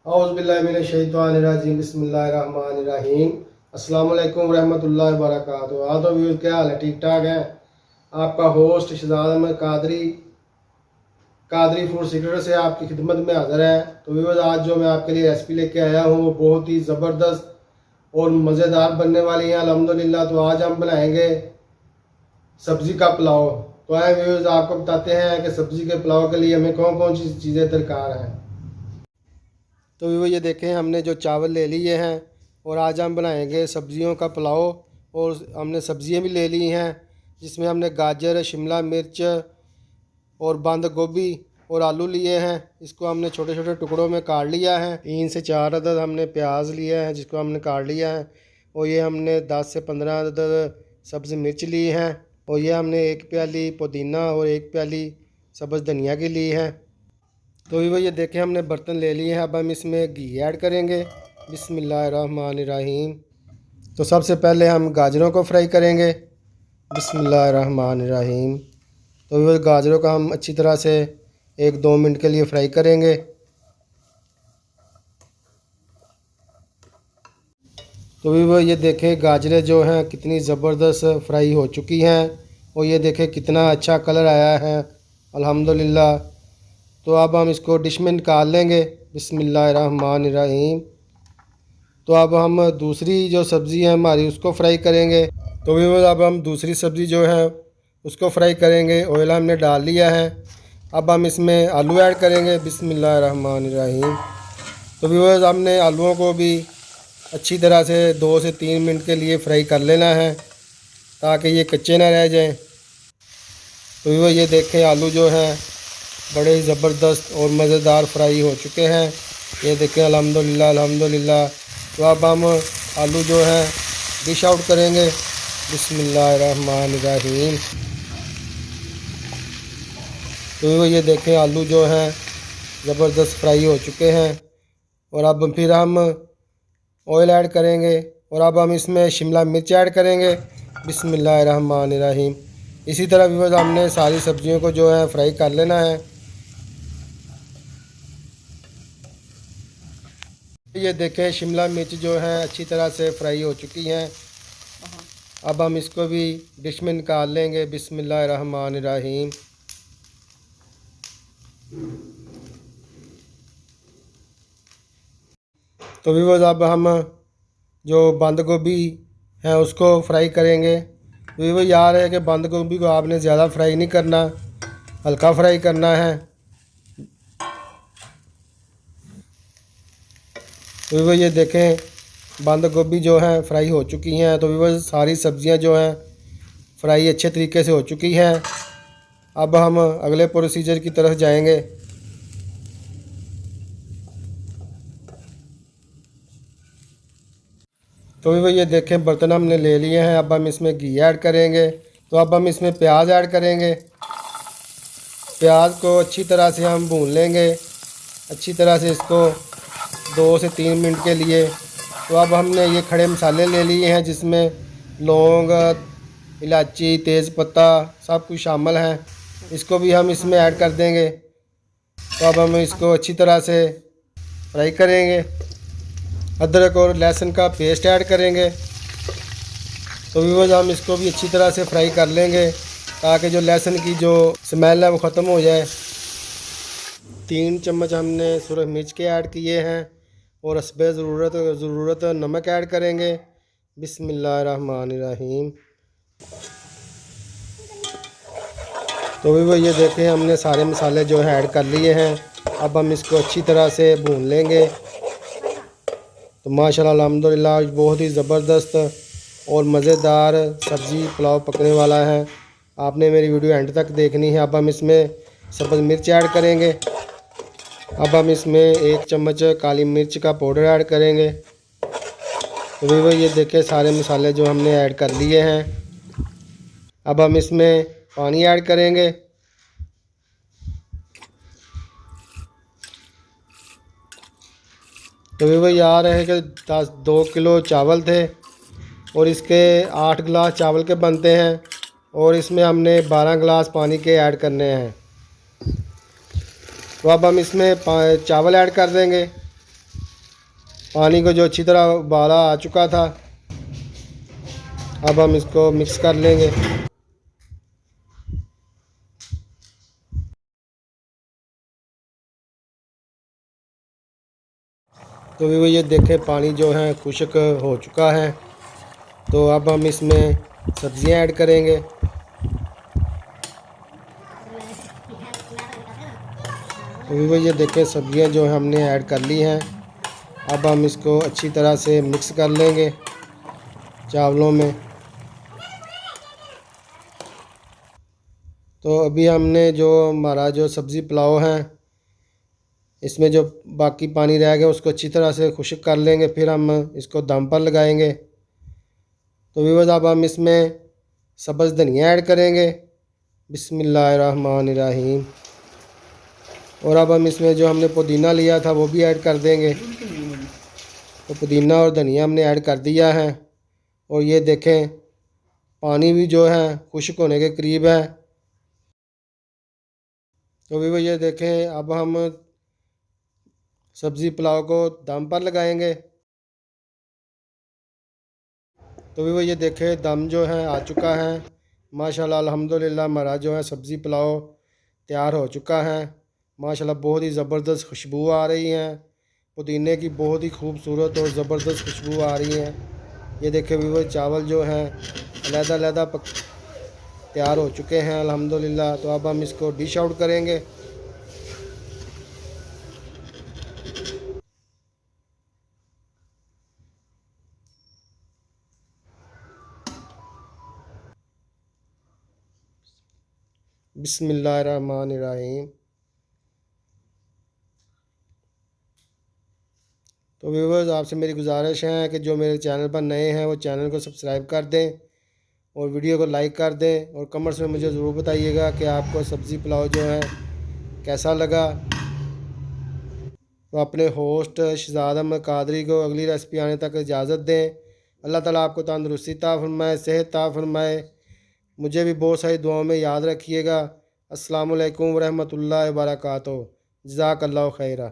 औज़ुबिल्लाहिमिनश्शैतानिर्रजीम बिस्मिल्लाहिर्रहमानिर्रहीम। अस्सलाम वालेकुम रहमतुल्लाहि व बरकातुहू। हाँ तो व्यूज़, क्या हाल है? ठीक ठाक है। आपका host Shahzad Ahmed Qadri food secret से आपकी खिदमत में हाज़िर है। तो व्यूज़, आज जो मैं आपके लिए रेसिपी लेके आया हूँ वो बहुत ही ज़बरदस्त और मज़ेदार बनने वाली है अल्हम्दुलिल्लाह। तो आज हम बनाएंगे सब्ज़ी का पुलाव। तो आए व्यूज़, आपको बताते हैं कि सब्ज़ी के पुलाव के लिए हमें कौन कौन सी चीज़ें दरकार हैं। तो वो ये देखें, हमने जो चावल ले लिए हैं और आज हम बनाएंगे सब्जियों का पुलाव। और हमने सब्जियां भी ले ली हैं, जिसमें हमने गाजर, शिमला मिर्च और बंद गोभी और आलू लिए हैं। इसको हमने छोटे छोटे टुकड़ों में काट लिया है। 3 से 4 अदद हमने प्याज लिया है, जिसको हमने काट लिया है। और ये हमने 10 से 15 अदद सब्ज़ मिर्च ली हैं। और ये हमने 1 प्याली पुदीना और 1 प्याली सब्ज़ धनिया की ली है। तो ये देखें, हमने बर्तन ले लिए हैं। अब हम इसमें घी ऐड करेंगे। बिस्मिल्लाहिर्रहमानिर्रहीम। तो सबसे पहले हम गाजरों को फ्राई करेंगे। बिस्मिल्लाहिर्रहमानिर्रहीम। तो ये गाजरों का हम अच्छी तरह से 1-2 मिनट के लिए फ्राई करेंगे। तो ये देखें, गाजरें जो हैं कितनी ज़बरदस्त फ्राई हो चुकी हैं। और ये देखें कितना अच्छा कलर आया है अल्हम्दुलिल्लाह। तो अब हम इसको डिश में निकाल लेंगे। बिस्मिल्लाहिर्रहमानिर्रहीम। तो अब हम दूसरी जो सब्ज़ी है हमारी उसको फ्राई करेंगे। तो भी अब हम दूसरी सब्ज़ी जो है उसको फ्राई करेंगे। ऑयल हमने डाल लिया है। अब हम इसमें आलू ऐड करेंगे। बिस्मिल्लाहिर्रहमानिर्रहीम। तो भी हमने आलूओं को भी अच्छी तरह से 2 से 3 मिनट के लिए फ्राई कर लेना है, ताकि ये कच्चे ना रह जाएं। तो ये देखें, आलू जो हैं बड़े ही ज़बरदस्त और मज़ेदार फ्राई हो चुके हैं। ये देखें, अल्हम्दुलिल्लाह अल्हम्दुलिल्लाह। तो अब हम आलू जो है डिश आउट करेंगे। बिस्मिल्लाहिर्रहमानिर्रहीम। तो ये देखें, आलू जो हैं ज़बरदस्त फ्राई हो चुके हैं। और अब फिर हम ऑयल ऐड करेंगे। और अब हम इसमें शिमला मिर्च ऐड करेंगे। बिस्मिल्लाहिर्रहमानिर्रहीम। इसी तरह भी हमने सारी सब्जियों को जो है फ्राई कर लेना है। ये देखें, शिमला मिर्च जो है अच्छी तरह से फ्राई हो चुकी हैं। अब हम इसको भी डिश में निकाल लेंगे। बिस्मिल्लाहिर्रहमानिर्रहीम। तो भी अब हम जो बंद गोभी है उसको फ्राई करेंगे। तो वो याद है कि बंद गोभी को आपने ज़्यादा फ्राई नहीं करना, हल्का फ्राई करना है। तो वो ये देखें, बंद गोभी जो है फ्राई हो चुकी हैं। तो वो सारी सब्जियां जो हैं फ्राई अच्छे तरीके से हो चुकी हैं। अब हम अगले प्रोसीजर की तरफ जाएंगे। तो वो ये देखें, बर्तन हमने ले लिए हैं। अब हम इसमें घी ऐड करेंगे। तो अब हम इसमें प्याज ऐड करेंगे। प्याज को अच्छी तरह से हम भून लेंगे, अच्छी तरह से इसको 2 से 3 मिनट के लिए। तो अब हमने ये खड़े मसाले ले लिए हैं, जिसमें लौंग, इलायची, तेज़पत्ता सब कुछ शामिल हैं। इसको भी हम इसमें ऐड कर देंगे। तो अब हम इसको अच्छी तरह से फ्राई करेंगे। अदरक और लहसुन का पेस्ट ऐड करेंगे। तो व्यूअर्स, हम इसको भी अच्छी तरह से फ्राई कर लेंगे, ताकि जो लहसुन की जो स्मेल है वो ख़त्म हो जाए। 3 चम्मच हमने सुरख मिर्च के ऐड किए हैं। और हस्बे ज़रूरत नमक ऐड करेंगे। बिस्मिल्लाहिर्रहमानिर्रहीम। तो भी वो ये देखें, हमने सारे मसाले जो है ऐड कर लिए हैं। अब हम इसको अच्छी तरह से भून लेंगे। तो माशाल्लाह अल्हम्दुलिल्लाह बहुत ही ज़बरदस्त और मज़ेदार सब्ज़ी पुलाव पकने वाला है। आपने मेरी वीडियो एंड तक देखनी है। अब हम इसमें सब्ज़ मिर्च ऐड करेंगे। अब हम इसमें 1 चम्मच काली मिर्च का पाउडर ऐड करेंगे। तो वो ये देखें, सारे मसाले जो हमने ऐड कर लिए हैं। अब हम इसमें पानी ऐड करेंगे। तो वो याद है कि 2 किलो चावल थे और इसके 8 गिलास चावल के बनते हैं। और इसमें हमने 12 गिलास पानी के ऐड करने हैं। तो अब हम इसमें चावल ऐड कर देंगे। पानी को जो अच्छी तरह उबाला आ चुका था। अब हम इसको मिक्स कर लेंगे। तो भी वो ये देखें पानी जो है खुश्क हो चुका है। तो अब हम इसमें सब्ज़ियाँ ऐड करेंगे। तो भी वो ये देखें सब्ज़ियाँ जो हमने ऐड कर ली हैं। अब हम इसको अच्छी तरह से मिक्स कर लेंगे चावलों में। तो अभी हमने जो हमारा जो सब्ज़ी पुलाव है इसमें जो बाकी पानी रह गया उसको अच्छी तरह से खुश्क कर लेंगे, फिर हम इसको दम पर लगाएंगे। तो व्यूअर्स अब हम इसमें सब्ज़ धनिया ऐड करेंगे। बिस्मिल्लाहिर्रहमानिर्रहीम। और अब हम इसमें जो हमने पुदीना लिया था वो भी ऐड कर देंगे। तो पुदीना और धनिया हमने ऐड कर दिया है। और ये देखें पानी भी जो है खुश्क होने के करीब है। तो भी वो ये देखें अब हम सब्ज़ी पुलाव को दम पर लगाएंगे। तो भी वो ये देखें दम जो है आ चुका है। माशाल्लाह अल्हम्दुलिल्लाह हमारा जो है सब्ज़ी पुलाव तैयार हो चुका है। माशाल्लाह बहुत ही ज़बरदस्त खुशबू आ रही है। पुदीने की बहुत ही खूबसूरत और ज़बरदस्त खुशबू आ रही है। ये देखें भी वो चावल जो हैं अलहदा तैयार हो चुके हैं अल्हम्दुलिल्लाह। तो अब हम इसको डिश आउट करेंगे। बिस्मिल्लाहिर्रहमानिर्रहीम। तो व्यूवर्स आपसे मेरी गुजारिश है कि जो मेरे चैनल पर नए हैं वो चैनल को सब्सक्राइब कर दें और वीडियो को लाइक कर दें और कमेंट्स में मुझे ज़रूर बताइएगा कि आपको सब्ज़ी पुलाव जो है कैसा लगा। तो अपने होस्ट शहजाद अहमद कादरी को अगली रेसिपी आने तक इजाज़त दें। अल्लाह ताला आपको तंदुरुस्ती अता फरमाए, सेहत अता फरमाए। मुझे भी बहुत सारी दुआओं में याद रखिएगा। अस्सलामु अलैकुम व रहमतुल्लाहि व बरकातहू। जज़ाकल्लाहु खैरा।